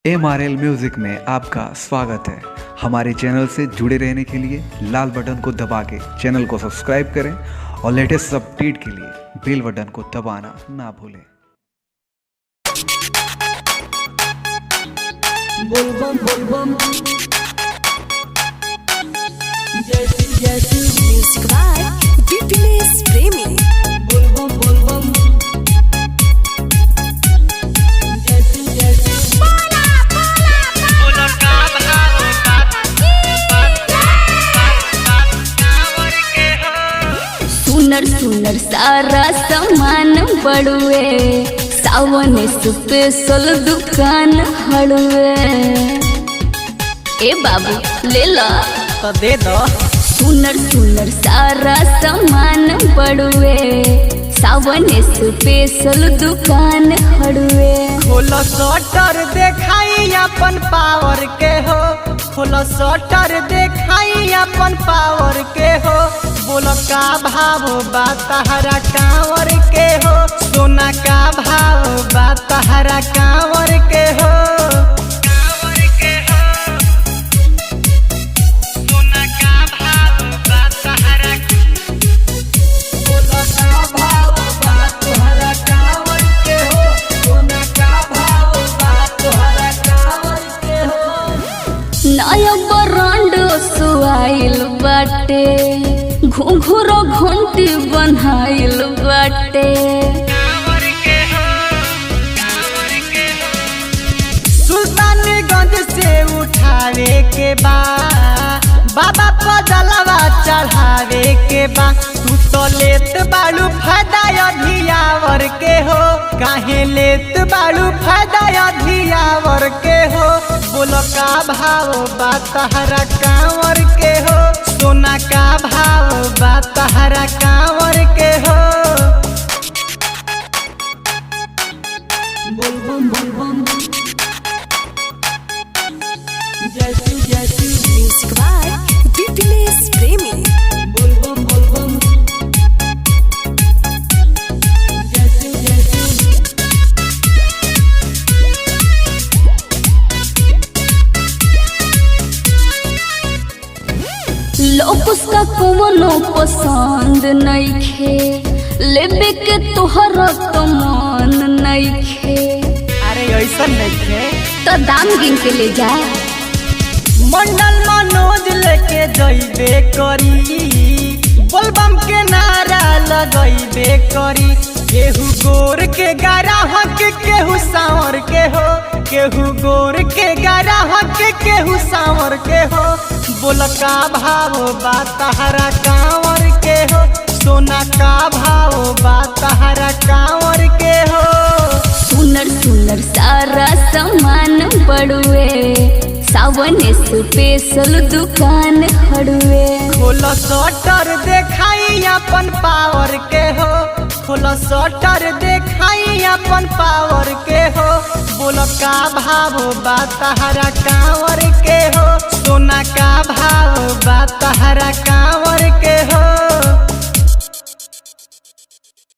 MRL music में आपका स्वागत है। हमारे चैनल से जुड़े रहने के लिए लाल बटन को दबा के चैनल को सब्सक्राइब करें और लेटेस्ट अपडेट के लिए बेल बटन को दबाना ना भूलें। बोलबम बोलबम जैसी जैसी म्यूजिक बाय बीपीएस प्रेमी। बोलबम बोलबम जैसी जैसी सुनर सुनर सारा सामान बड़ुए, सावन स्पेशल दुकान हड़ुए। ए बाबू ले लो तो दे दो। सुनर सुनर सारा सामान बड़ुए, सावन स्पेशल दुकान हड़ुए। खोलो शटर देखाई अपन पावर के हो, खोलो शटर देखाई अपन पावर के हो। बोलो का भाव बा तहरा कांवर के हो, सोना का भाव बा तहरा कांवर के हो। सोना का भाव बा तहरा, बोलो का भाव बा तहरा कांवर के हो, सोना का भाव बा तहरा कांवर के हो। नया ब्रांड सुआइल बाटे, घुंघरो घंटी बनाइल बाटे। सुल्तानगंज से उठावे के बा, बाबा पर जलवा चढ़ावे के बा। तू तो लेत बालू फायदा अधियावर के हो, काहे लेत बालू फायदा अधियावर के हो। बोलो का भाव बा तहरा कांवर के हो, सोना का भाव बा तहरा कांवर के हो। बोलबम बोलबम जैसी जैसी म्यूजिक बाय बीपीएस प्रेमी। बोलबम बोलबम जैसी जैसी लोग उसका कोनो पसंद नइखे, लेबे के तोहरा तो मन नइखे। अरे ऐसा नहीं है। तो दाम गिन के ले जा। मंडल मनोज लेके जइबे करी, बोलबम के नारा लगइबे करी। केहू गोर के गारा हक, केहू सांवर के हो, केहू गोर के गारा हक, केहू सांवर के हो। बोल का भाव बा तहरा कांवर के हो, सोना का भाव बा तहरा कांवर के हो। सुनर सुनर सारा सामान बड़ुए, सावन स्पेशल दुकान हड़ुए। खोलो शटर देखाई अपन पावर के हो, खोलो शटर देखाई अपन पावर के हो। बोलो का भाव बा तहरा कांवर के हो, सोना का भाव बा तहरा कांवर के हो।